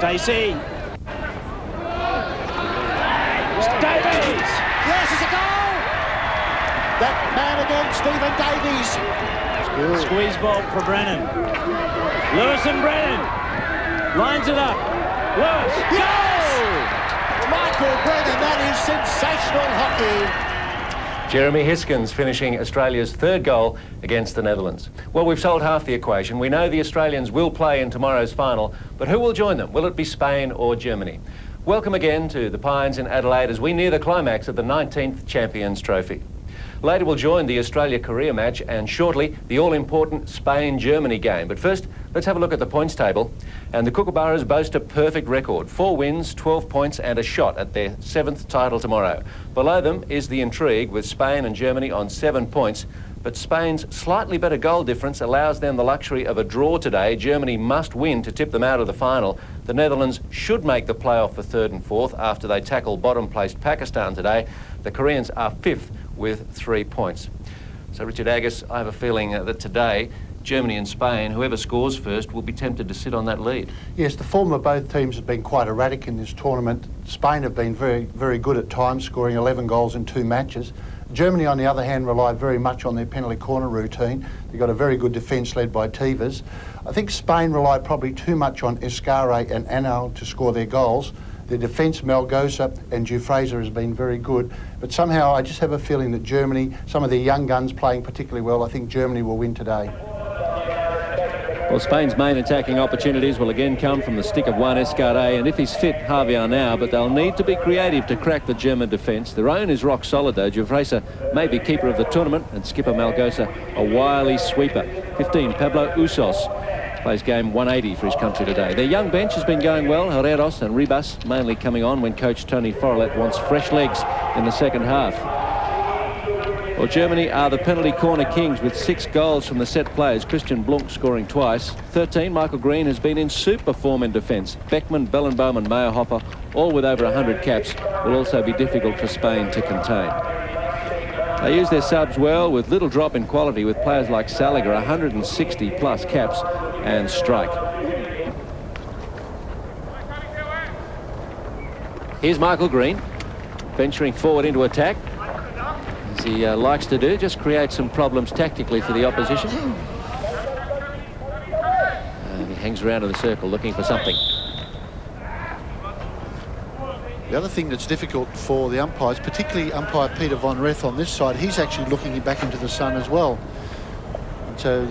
Stacey. Davies. Yes, it's a goal! That man again, Stephen Davies. Squeeze ball for Brennan. Lewis and Brennan. Lines it up. Lewis. Yes! Michael Brennan, that is sensational hockey. Jeremy Hiskins finishing Australia's third goal against the Netherlands. Well, we've solved half the equation. We know the Australians will play in tomorrow's final, but who will join them? Will it be Spain or Germany? Welcome again to the Pines in Adelaide as we near the climax of the 19th Champions Trophy. Later we'll join the Australia-Korea match and shortly the all-important Spain-Germany game. But first, let's have a look at the points table. And the Kookaburras boast a perfect record. 4 wins, 12 points and a shot at their 7th title tomorrow. Below them is the intrigue with Spain and Germany on 7 points. But Spain's slightly better goal difference allows them the luxury of a draw today. Germany must win to tip them out of the final. The Netherlands should make the playoff for 3rd and 4th after they tackle bottom-placed Pakistan today. The Koreans are 5th with 3 points. So, Richard Agus, I have a feeling that today, Germany and Spain, whoever scores first, will be tempted to sit on that lead. Yes, the form of both teams has been quite erratic in this tournament. Spain have been very, very good at times, scoring 11 goals in 2 matches. Germany, on the other hand, rely very much on their penalty corner routine. They've got a very good defence led by Tevez. I think Spain rely probably too much on Escarre and Arnau to score their goals. Their defence, Malgosa and Fraser, has been very good. But somehow I just have a feeling that Germany, some of their young guns playing particularly well, I think Germany will win today. Well, Spain's main attacking opportunities will again come from the stick of one Escarre, and if he's fit, Harvey Arnau, but they'll need to be creative to crack the German defence. Their own is rock solid, though. Fraser may be keeper of the tournament, and skipper Malgosa a wily sweeper. 15, Pablo Usos plays game 180 for his country today. Their young bench has been going well. Herreros and Ribas mainly coming on when coach Tony Forolet wants fresh legs in the second half. Well, Germany are the penalty corner kings with 6 goals from the set players. Christian Blunck scoring twice. 13, Michael Green has been in super form in defence. Beckman, Bellenbaum and Meyerhofer, all with over 100 caps, will also be difficult for Spain to contain. They use their subs well with little drop in quality with players like Saliger, 160 plus caps and strike. Here's Michael Green venturing forward into attack, as he likes to do, just create some problems tactically for the opposition. And he hangs around in the circle looking for something. The other thing that's difficult for the umpires, particularly umpire Peter von Reth on this side, he's actually looking back into the sun as well. And so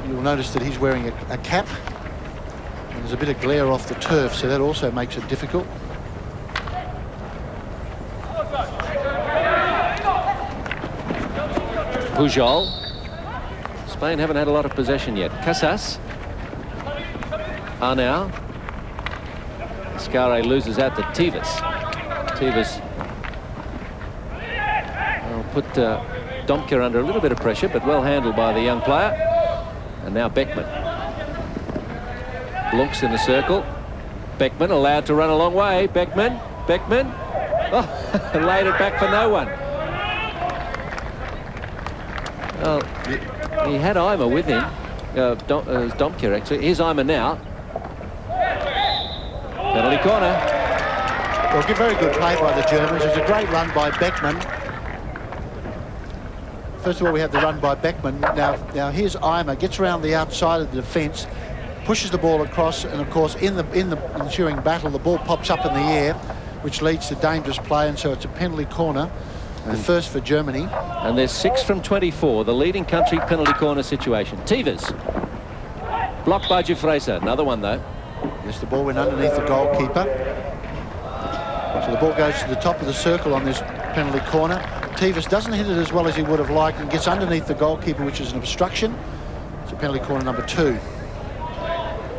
you'll notice that he's wearing a cap, and there's a bit of glare off the turf, so that also makes it difficult. Pujol. Spain haven't had a lot of possession yet. Casas. Arnau. Escarre loses out to Tevez. Tevez will put Domke under a little bit of pressure, but well handled by the young player. And now Beckman. Blunck's in the circle. Beckman allowed to run a long way. Beckman. Oh, laid it back for no one. Well, he had Eimer with him. Domke, actually. Here's Eimer now. Penalty corner. Well, very good play by the Germans. It's a great run by Beckman. First of all, we have the run by Beckman. Now here's Eimer, gets around the outside of the defence, pushes the ball across, and of course, in the ensuing battle, the ball pops up in the air, which leads to dangerous play, and so it's a penalty corner. The first for Germany. And there's 6 from 24, the leading country penalty corner situation. Tevez. Blocked by Fraser. Another one, though. Yes, the ball went underneath the goalkeeper. So the ball goes to the top of the circle on this penalty corner. Tevez doesn't hit it as well as he would have liked and gets underneath the goalkeeper, which is an obstruction. It's a penalty corner number 2.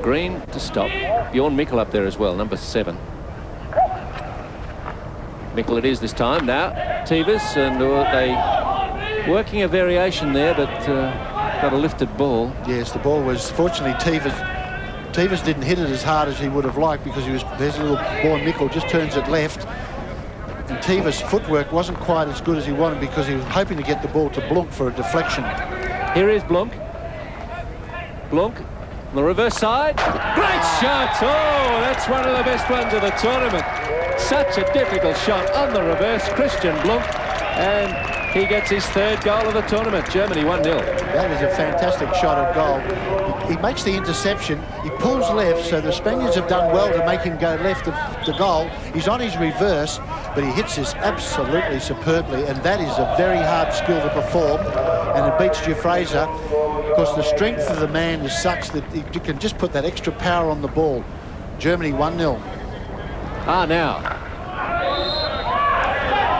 Green to stop. Bjorn Mikkel up there as well, number 7. Mikkel it is this time now. Tevez, and they working a variation there, but got a lifted ball. Yes, the ball was, fortunately, Tevez didn't hit it as hard as he would have liked, because there's a little ball, and Mikkel just turns it left. And Tevez's footwork wasn't quite as good as he wanted, because he was hoping to get the ball to Blunck for a deflection. Here is Blunck. Blunck On the reverse side. Great shot! Oh, that's one of the best ones of the tournament. Such a difficult shot on the reverse. Christian Blunck. And he gets his third goal of the tournament. Germany 1-0. That is a fantastic shot at goal. He makes the interception. He pulls left, so the Spaniards have done well to make him go left of the goal. He's on his reverse, but he hits this absolutely superbly, and that is a very hard skill to perform, and it beats Fraser because the strength of the man is such that he can just put that extra power on the ball. Germany 1-0. Arnau.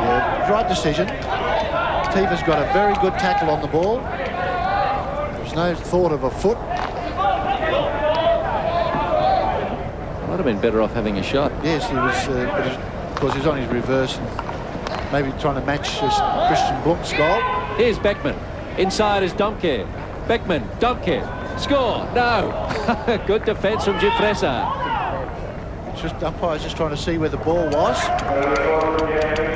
Yeah, right decision. Tiva's got a very good tackle on the ball. There's no thought of a foot. Might have been better off having a shot. Yes, he was, but of course he's on his reverse and maybe trying to match Christian Blunck's goal. Here's Beckman. Inside is Domke. Beckman, Domke. Score! No! Good defence from Fraser. Just umpire's just trying to see where the ball was.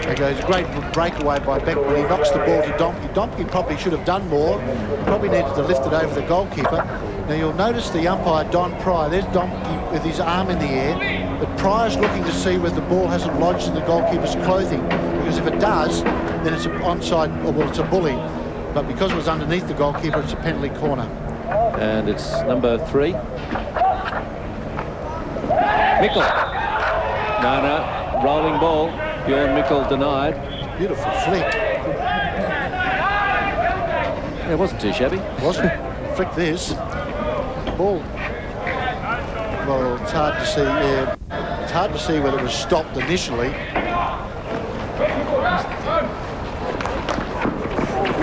There goes a great breakaway by Beckman. He knocks the ball to Domke. Domke probably should have done more. Probably needed to lift it over the goalkeeper. Now you'll notice the umpire, Don Pryor. There's Domke with his arm in the air. But Pryor's looking to see whether the ball hasn't lodged in the goalkeeper's clothing. Because if it does, then it's an onside, or well, it's a bully. But because it was underneath the goalkeeper, it's a penalty corner. And it's number 3. Mikkel. No, rolling ball. Bjorn Mikkel denied. Beautiful flick. Yeah, it wasn't too shabby. Wasn't. Flick this. Ball. Well, it's hard to see. Yeah, it's hard to see whether it was stopped initially.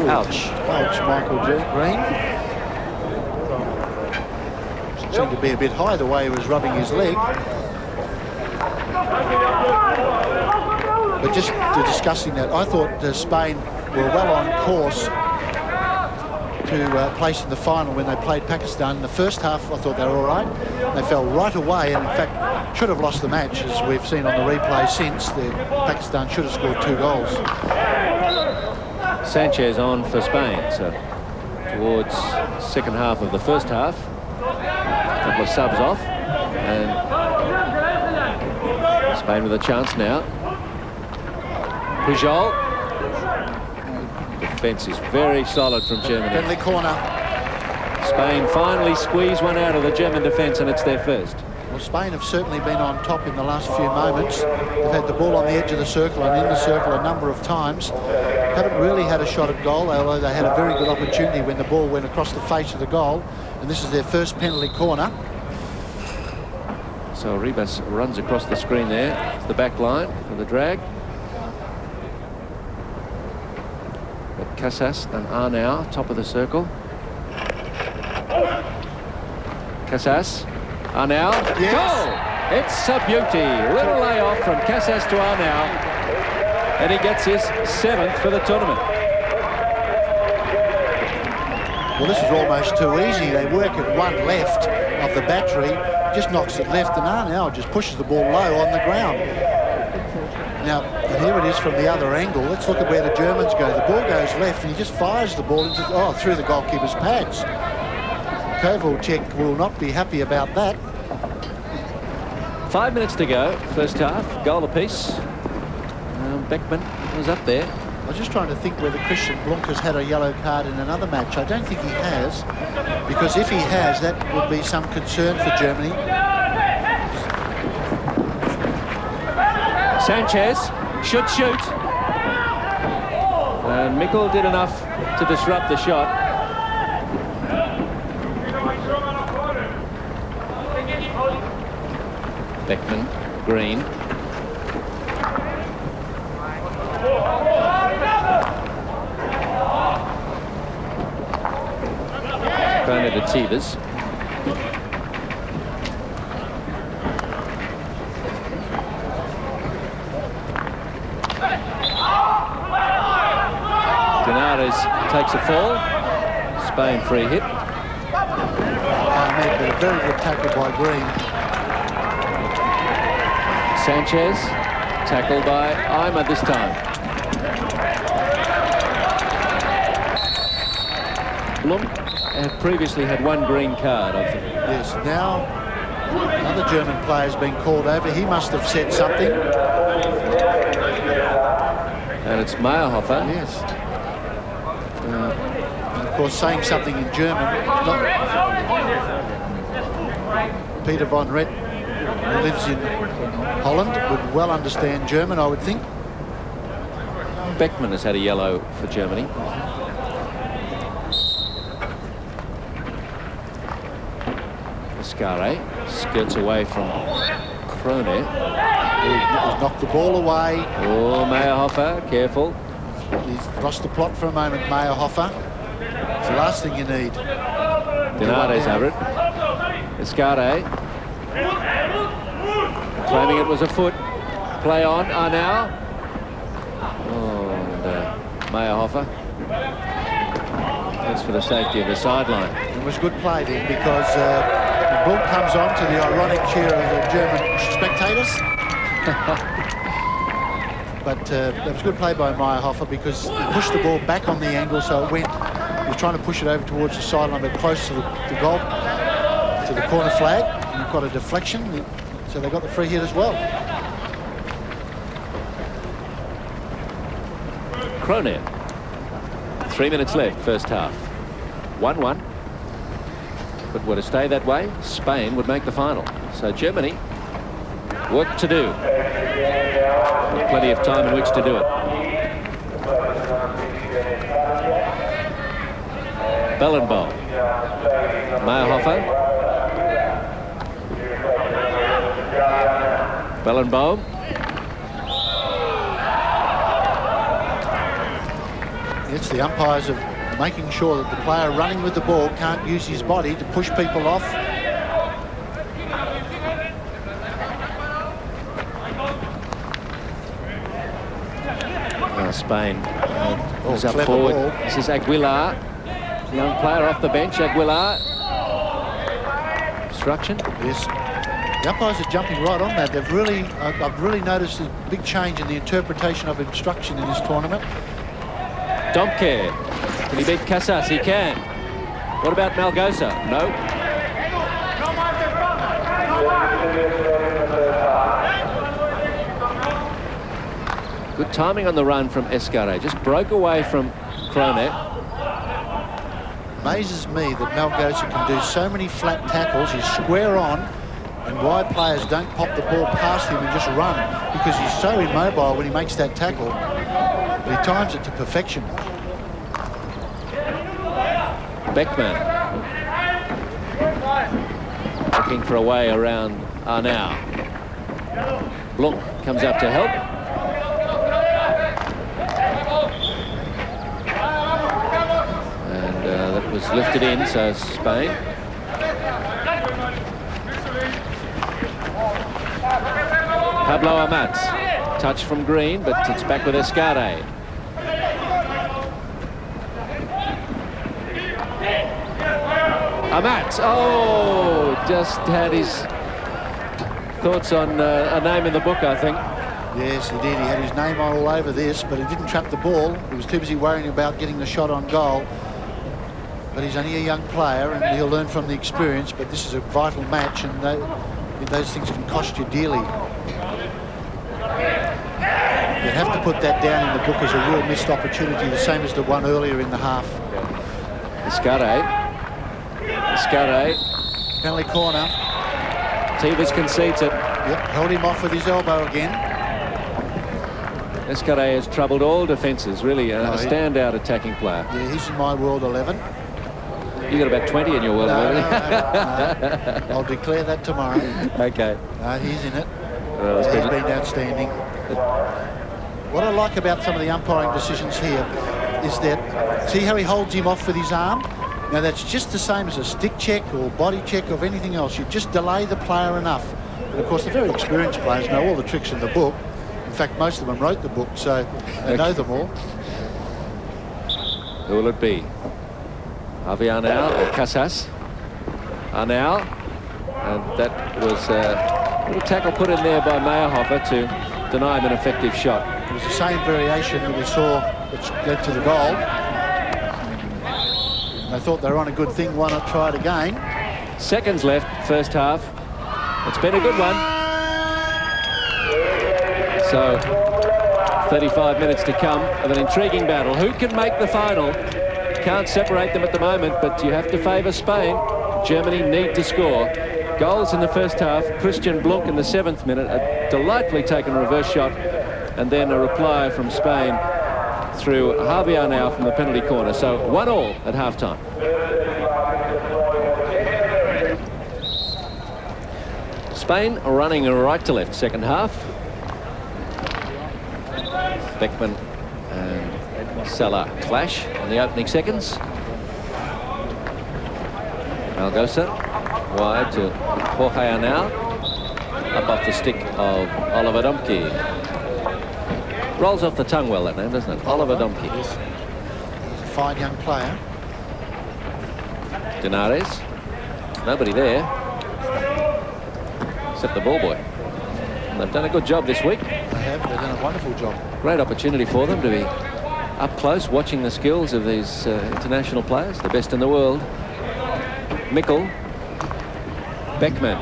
Ouch. Ouch, Michael Green. Seemed to be a bit high the way he was rubbing his leg. But just discussing that, I thought Spain were well on course to place in the final when they played Pakistan. In the first half, I thought they were all right. They fell right away and, in fact, should have lost the match, as we've seen on the replay since. Pakistan should have scored 2 goals. Sanchez on for Spain, so towards second half of the first half. A couple of subs off, and Spain with a chance now. Pujol. Defence is very solid from Germany. Penalty corner. Spain finally squeeze one out of the German defence, and it's their first. Well, Spain have certainly been on top in the last few moments. They've had the ball on the edge of the circle and in the circle a number of times. Haven't really had a shot at goal, although they had a very good opportunity when the ball went across the face of the goal. And this is their first penalty corner. So Ribas runs across the screen there to the back line for the drag. But Casas and Arnau, top of the circle. Casas, Arnau, yes. Goal! It's a beauty. Little layoff from Casas to Arnau, and he gets his 7th for the tournament. Well, this is almost too easy. They work at one left of the battery, just knocks it left, and Arnau just pushes the ball low on the ground. Now, and here it is from the other angle. Let's look at where the Germans go. The ball goes left, and he just fires the ball into, through the goalkeeper's pads. Kovalchuk will not be happy about that. 5 minutes to go, first half, goal apiece. Beckman was up there. I was just trying to think whether Christian Blunck has had a yellow card in another match. I don't think he has, because if he has, that would be some concern for Germany. Sanchez should shoot. And Mikkel did enough to disrupt the shot. Beckman, Green. Going into Tevez. Denardes takes a fall. Spain free hit. But a very good tackle by Green. Sanchez, tackled by Eimer this time. Blunck had previously had one green card, I think. Yes, now another German player's been called over. He must have said something. And it's Meyerhofer. Yes. And of course, saying something in German. Peter von Rett, who lives in Holland, would well understand German, I would think. Beckman has had a yellow for Germany. Escare skirts away from Krone. He's knocked the ball away. Oh, Meyerhofer, careful. He's lost the plot for a moment, Meyerhofer. It's the last thing you need. Dinarde's over it. Escare. Claiming it was a foot. Play on, Arnau. Oh, and Meyerhofer. That's for the safety of the sideline. It was good play then, because Blunck comes on to the ironic cheer of the German spectators. But that was good play by Meyerhofer, because he pushed the ball back on the angle, so it went. He was trying to push it over towards the sideline, but close to the goal, to the corner flag. And you've got a deflection, so they got the free hit as well. Krone. 3 minutes left, first half. 1-1. But were to stay that way, Spain would make the final. So Germany, work to do. Plenty of time in which to do it. Bellenbaum. Meyerhofer. Bellenbaum. It's the umpires of making sure that the player running with the ball can't use his body to push people off. Spain is up forward. Ball. This is Aguilar, young player off the bench. Aguilar. Obstruction. Yes. The umpires are jumping right on that. They've really, I've really noticed a big change in the interpretation of obstruction in this tournament. Domke. Can he beat Casas? He can. What about Malgosa? No. Good timing on the run from Escare. Just broke away from Krone. Amazes me that Malgosa can do so many flat tackles. He's square on, and wide players don't pop the ball past him and just run, because he's so immobile when he makes that tackle. But he times it to perfection. Beckman. Looking for a way around Arnau. Blunck comes up to help. And that was lifted in, so Spain. Pablo Amat. Touch from Green, but it's back with Escare. Amat, oh, just had his thoughts on a name in the book, I think. Yes, he did. He had his name all over this, but he didn't trap the ball. He was too busy worrying about getting the shot on goal. But he's only a young player, and he'll learn from the experience. But this is a vital match, and those things can cost you dearly. You have to put that down in the book as a real missed opportunity, the same as the one earlier in the half. Escare. Penalty corner. Tevez concedes it. Yep, held him off with his elbow again. Escare has troubled all defences, really. A standout attacking player. Yeah, he's in my World 11. You got about 20 in your World 11. No. I'll declare that tomorrow. Okay. No, he's in it. Well, He's been outstanding. What I like about some of the umpiring decisions here is that, see how he holds him off with his arm? Now, that's just the same as a stick check or body check or anything else. You just delay the player enough. And, of course, the very experienced players know all the tricks in the book. In fact, most of them wrote the book, so they know them all. Who will it be? Javi Arnau or Casas? Arnau. And that was a little tackle put in there by Meyerhofer to deny him an effective shot. It was the same variation that we saw which led to the goal. They thought they were on a good thing. Why not try it again? Seconds left, first half. It's been a good one. So, 35 minutes to come of an intriguing battle. Who can make the final? Can't separate them at the moment, but you have to favour Spain. Germany need to score. Goals in the first half. Christian Blunck in the 7th minute. A delightfully taken reverse shot. And then a reply from Spain through Arnau from the penalty corner. So 1-1 at half-time. Spain running right to left second half. Beckman and Salah clash in the opening seconds. Malgosa wide to Jorge Arnau, up off the stick of Oliver Domke. Rolls off the tongue well, that name, doesn't it? Oliver Domke. Yes. He's a fine young player. Denares, nobody there except the ball boy. And they've done a good job this week. They have. They've done a wonderful job. Great opportunity for them to be up close watching the skills of these international players, the best in the world. Mickle, Beckman,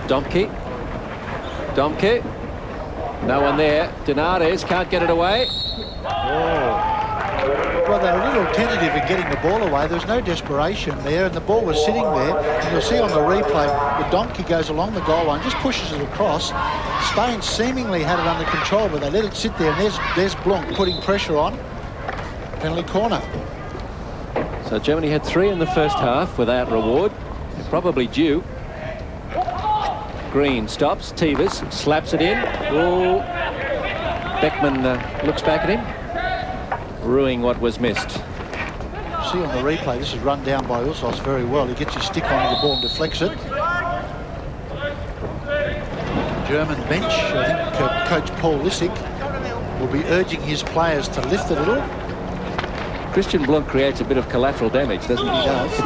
Domke, no one there. Denares can't get it away. Well, they're a little tentative in getting the ball away. There's no desperation there, and the ball was sitting there. And you'll see on the replay, the Domke goes along the goal line, just pushes it across. Spain seemingly had it under control, but they let it sit there, and there's Blunck putting pressure on. Penalty corner. So Germany had 3 in the first half without reward. They're probably due. Green stops. Tevez slaps it in. Oh, Beckman looks back at him, ruining what was missed. See on the replay, this is run down by Usos very well. He gets his stick onto the ball and deflects it. German bench, I think Coach Paul Lissick will be urging his players to lift it a little. Christian Blunck creates a bit of collateral damage, doesn't he? He does.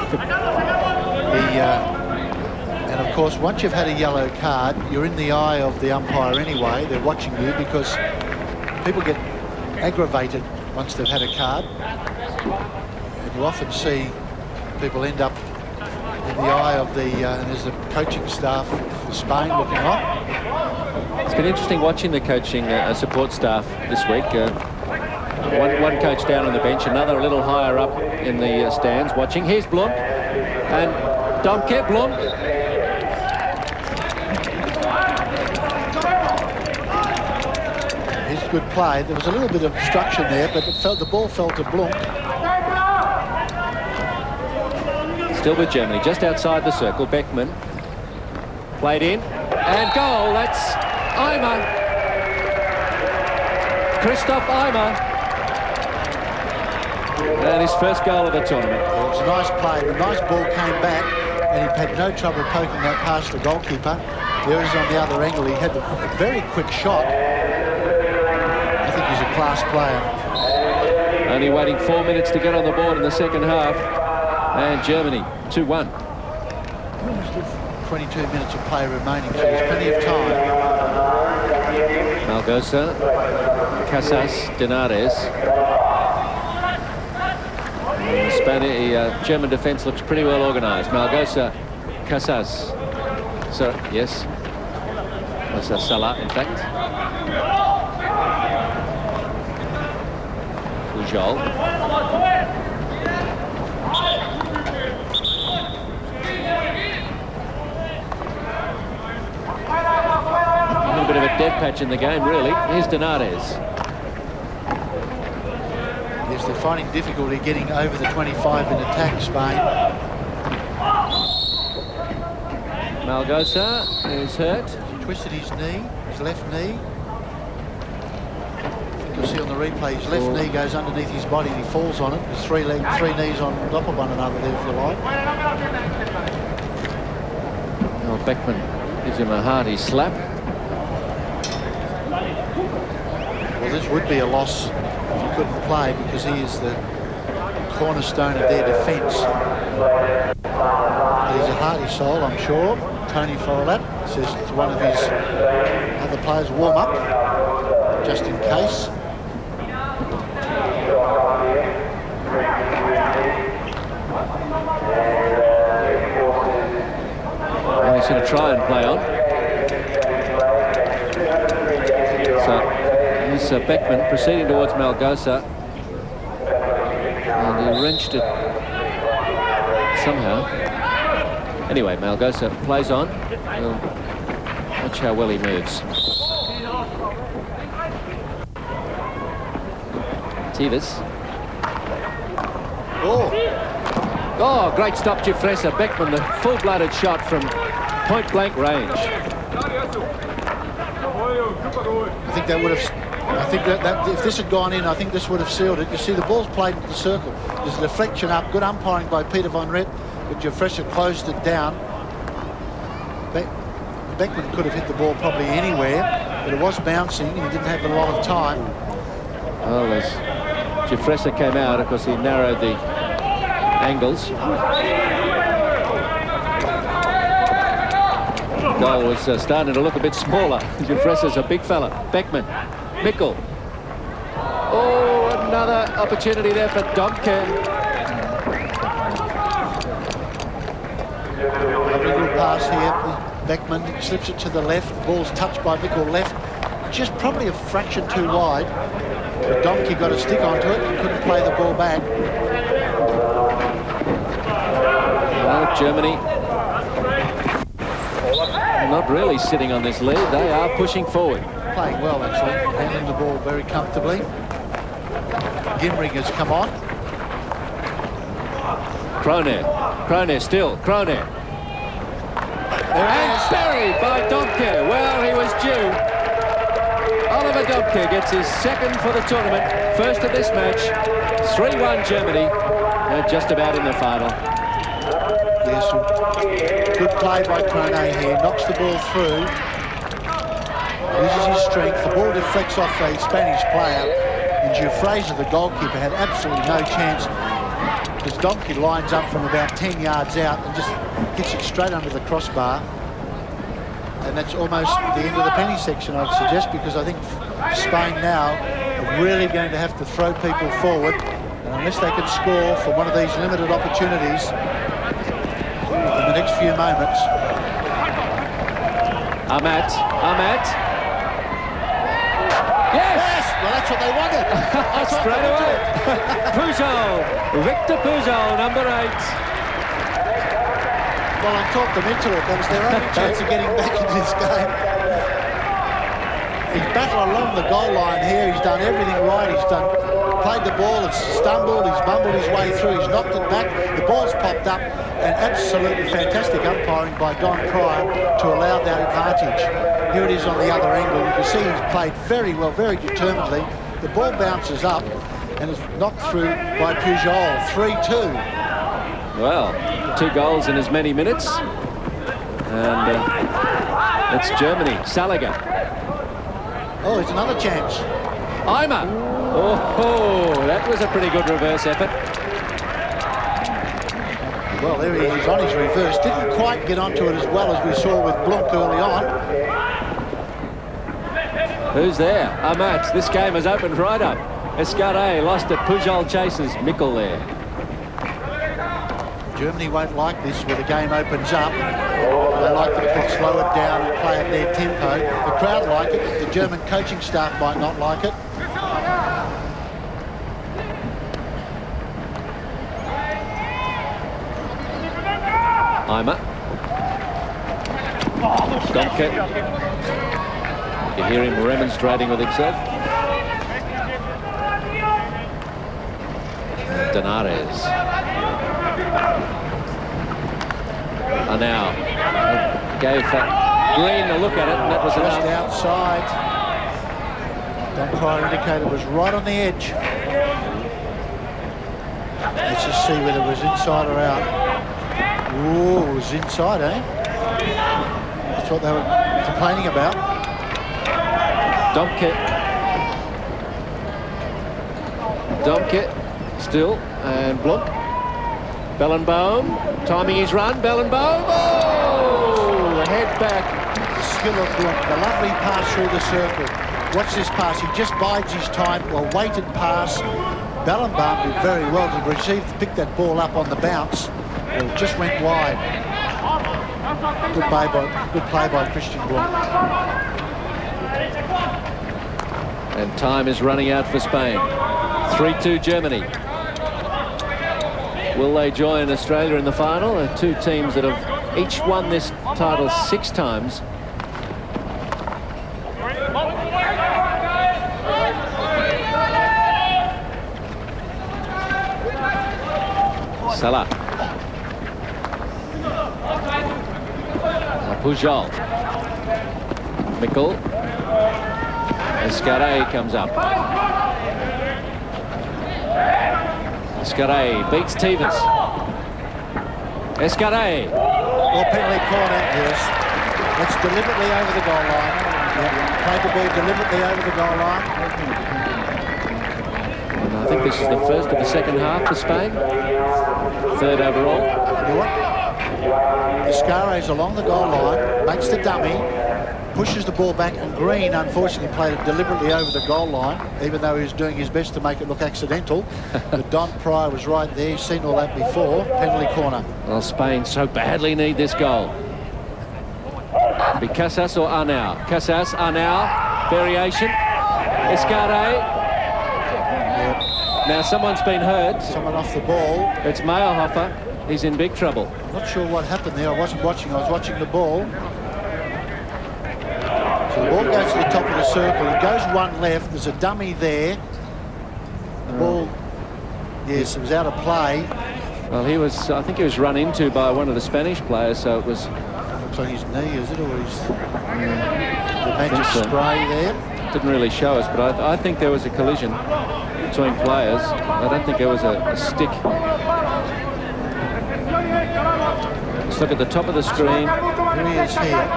And of course, once you've had a yellow card, you're in the eye of the umpire anyway. They're watching you because people get aggravated once they've had a card. And you often see people end up in the eye of the, and there's the coaching staff for Spain looking on. It's been interesting watching the coaching support staff this week. One coach down on the bench, another a little higher up in the stands watching. Here's Blunck and Domke. Blunck. Here's good play. There was a little bit of obstruction there, but the ball fell to Blunck. Still with Germany, just outside the circle. Beckman played in and goal. That's Eimer. Christoph Eimer. And his first goal of the tournament. It was a nice play. The nice ball came back, and he had no trouble poking that past the goalkeeper. There he is on the other angle. He had a very quick shot. I think he's a class player. Only waiting 4 minutes to get on the board in the second half. And Germany, 2-1. 22 minutes of play remaining, so there's plenty of time. Malgosa, Casas, Denares. German defence looks pretty well organised. Malgosa, Casas. So, yes. That's Salah, in fact. Pujol. A little bit of a dead patch in the game, really. Here's Denares. Yes, they're finding difficulty getting over the 25 in attack, Spain. Malgosa is hurt. He twisted his knee, his left knee. You'll see on the replay, his left knee goes underneath his body and he falls on it. There's three knees on top of one another there, if you like. Oh, Beckman gives him a hearty slap. Well, this would be a loss if he couldn't play, because he is the cornerstone of their defence. He's a hearty soul, I'm sure. Tony Forlat says to one of his other players, warm up, just in case. He's going to try and play on. So here's Beckman proceeding towards Malgosa. And he wrenched it somehow. Anyway, Malgosa plays on. We'll watch how well he moves. Tivas. Oh, great stop, Jeffressa. Beckman, the full-blooded shot from point-blank range. I think that would have. I think that if this had gone in, I think this would have sealed it. You see, the ball's played into the circle. There's a deflection up. Good umpiring by Peter von Rett, but Jeffressa closed it down. Beckman could have hit the ball probably anywhere, but it was bouncing. He didn't have a lot of time. Well, as Jeffressa came out, of course, he narrowed the angles. Goal was starting to look a bit smaller. Jeffressa's a big fella. Beckman, Mickle. Oh, another opportunity there for Domke. Lovely little pass here. Beckman slips it to the left. Ball's touched by Mickle left. Just probably a fraction too wide. But Domke got a stick onto it and couldn't play the ball back. Germany not really sitting on this lead. They are pushing forward. Playing well, actually. Handling the ball very comfortably. Gimring has come on. Kroner still. Kroner. And buried by Domke. Well, he was due. Oliver Domke gets his second for the tournament. First of this match. 3-1 Germany. They're just about in the final. Yes, good play by Kroner here. Knocks the ball through. Uses his strength. The ball deflects off a Spanish player. And Jeffressa, the goalkeeper, had absolutely no chance because Domke lines up from about 10 yards out and just hits it straight under the crossbar. And that's almost the end of the penny section, I'd suggest, because I think Spain now are really going to have to throw people forward. And unless they can score from one of these limited opportunities in the next few moments. Ahmad. Yes! Well, that's what they wanted. Straight away. Pujol. Victor Pujol, number 8. Well, I talked them into it. That was their only chance of getting back into this game. He's battled along the goal line here. He's done everything right. He's played the ball, he's stumbled, he's bumbled his way through, he's knocked it back, the ball's popped up, and absolutely fantastic umpiring by Don Pryor to allow that advantage. Here it is on the other angle. You can see he's played very well, very determinedly. The ball bounces up and is knocked through by Pujol. 3-2. Well, 2 goals in as many minutes. And it's Germany. Saliga. Oh, it's another chance. Eimer. Oh, that was a pretty good reverse effort. Well, there he is on his reverse. Didn't quite get onto it as well as we saw with Blunck early on. Who's there? Ahmad. This game has opened right up. Escaré lost it. Pujol chases Mickle there. Germany won't like this where the game opens up. They like to slow it down and play at their tempo. The crowd like it. The German coaching staff might not like it. Eimer. Domke. You hear him remonstrating with himself. Donares. Arnau gave Green a look at it, and that was Just enough. outside. Don Pryor indicated was right on the edge. Let's just see whether it was inside or out. Ooh, it was inside, eh? That's what they were complaining about. Domke still, and Blunck. Bellenbaum timing his run. Bellenbaum. Oh, head back. The skill of Blunck, the lovely pass through the circle. Watch this pass. He just bides his time. A weighted pass. Bellenbaum did very well to pick that ball up on the bounce. It just went wide. Good play by Christian Blunck. And time is running out for Spain. 3-2 Germany. Will they join Australia in the final? They're two teams that have each won this title 6 times. Salah. Pujol. Mikkel. Escaré comes up. Escaré beats Tevez. Escaré. Well, penalty corner, yes. That's deliberately over the goal line. Played the ball deliberately over the goal line. And I think this is the first of the second half for Spain. 3rd overall. You know what? Escaré's along the goal line, makes the dummy, pushes the ball back, and Green unfortunately played it deliberately over the goal line, even though he was doing his best to make it look accidental. But Don Pryor was right there. He's seen all that before. Penalty corner. Well, Spain so badly need this goal. Be Casas or Arnau? Casas, Arnau, variation. Escaré. Now someone's been hurt. Someone off the ball. It's Meyerhofer. He's in big trouble. I'm not sure what happened there. I wasn't watching. I was watching the ball. So the ball goes to the top of the circle. It goes one left. There's a dummy there. The ball, yes, it was out of play. Well, he was, I think he was run into by one of the Spanish players, so it was... Looks like his knee, is it, or his the magic spray there? Didn't really show us, but I think there was a collision between players. I don't think there was a stick. Let's look at the top of the screen. Here he is here.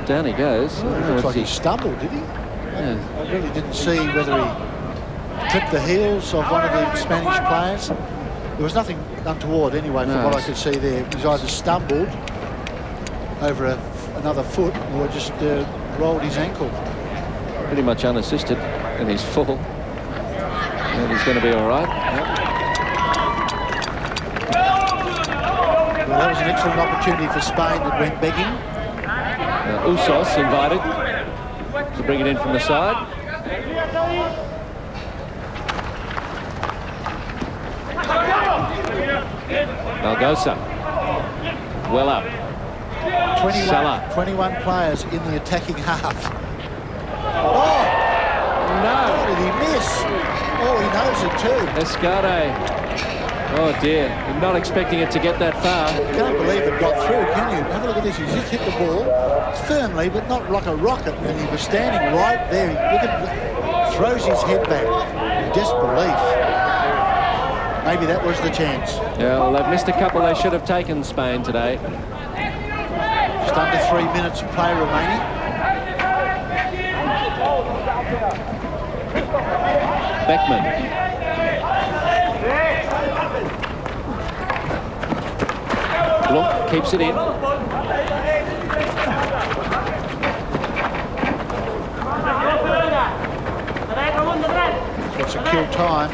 Down he goes. Looks like he stumbled, did he? Yeah. I really didn't see whether he clipped the heels of one of the Spanish players. There was nothing untoward anyway from what I could see there. He's either stumbled over another foot or just rolled his ankle. Pretty much unassisted in his fall. And he's going to be all right. Yep. Well, that was an excellent opportunity for Spain that went begging. Usos invited to bring it in from the side. Malgosa. Well up. 21 players in the attacking half. Oh! No! How did he miss? Oh, he knows it too. Escaré. Oh dear, I'm not expecting it to get that far. You can't believe it got through, can you? Have a look at this. He's just hit the ball firmly, but not like a rocket. And he was standing right there. Look at, throws his head back in disbelief. Maybe that was the chance. Yeah, well, they've missed a couple they should have taken, Spain, today. Just under 3 minutes of play remaining. Beckman. Blunck keeps it in. It's a kill time.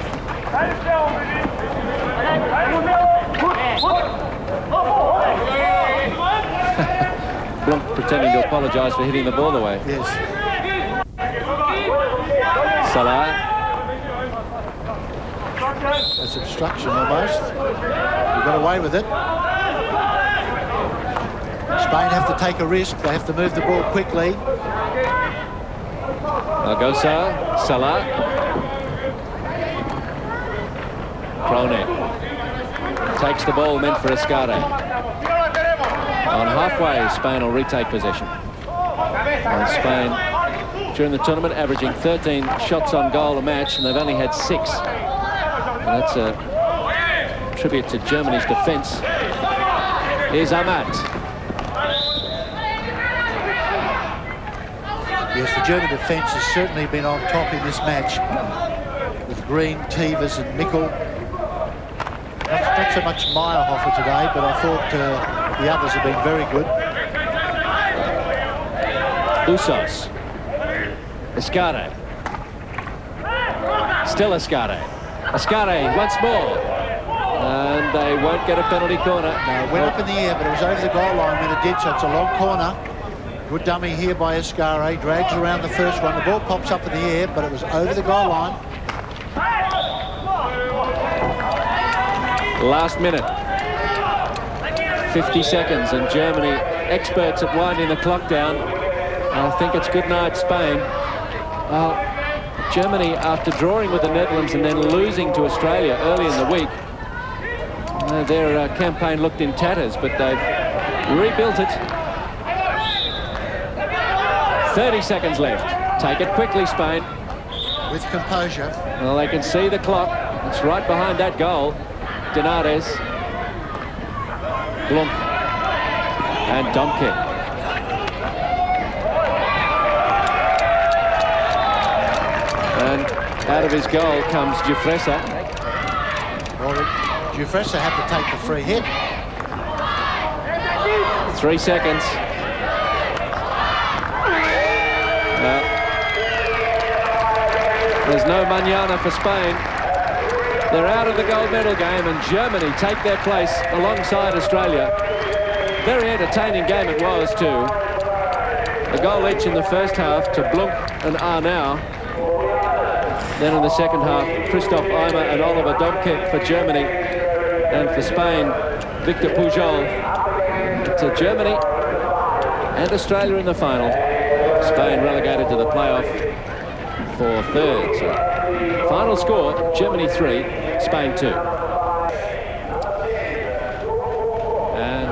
Blunck pretending to apologise for hitting the ball away. Yes. Salah. That's obstruction almost. He got away with it. Spain have to take a risk. They have to move the ball quickly. Malgosa, Salah. Krone takes the ball meant for Escaré. On halfway, Spain will retake possession. And Spain, during the tournament, averaging 13 shots on goal a match, and they've only had 6. And that's a tribute to Germany's defence. Here's Amat. Yes, the German defence has certainly been on top in this match with Green, Tevez and Mikkel. Not so much Meyerhofer today, but I thought the others have been very good. Usos. Escaré. Still Escaré. Escaré once more. And they won't get a penalty corner. No, it went up in the air, but it was over the goal line when it did, so it's a long corner. Good dummy here by Escarre, drags around the first one. The ball pops up in the air, but it was over the goal line. Last minute. 50 seconds, and Germany, experts at winding the clock down. I think it's good night, Spain. Germany, after drawing with the Netherlands and then losing to Australia early in the week, their campaign looked in tatters, but they've rebuilt it. 30 seconds left. Take it quickly, Spain. With composure. Well, they can see the clock. It's right behind that goal. Denardes, Blunck, and Domke. And out of his goal comes Jufresa. Well, Jufresa had to take the free hit. 3 seconds. There's no mañana for Spain. They're out of the gold medal game, and Germany take their place alongside Australia. Very entertaining game it was too. A goal each in the first half to Blunck and Arnau. Then in the second half, Christoph Eimer and Oliver Domke for Germany. And for Spain, Victor Pujol. To Germany and Australia in the final. Spain relegated to the playoff for third. So, final score, Germany 3, Spain 2.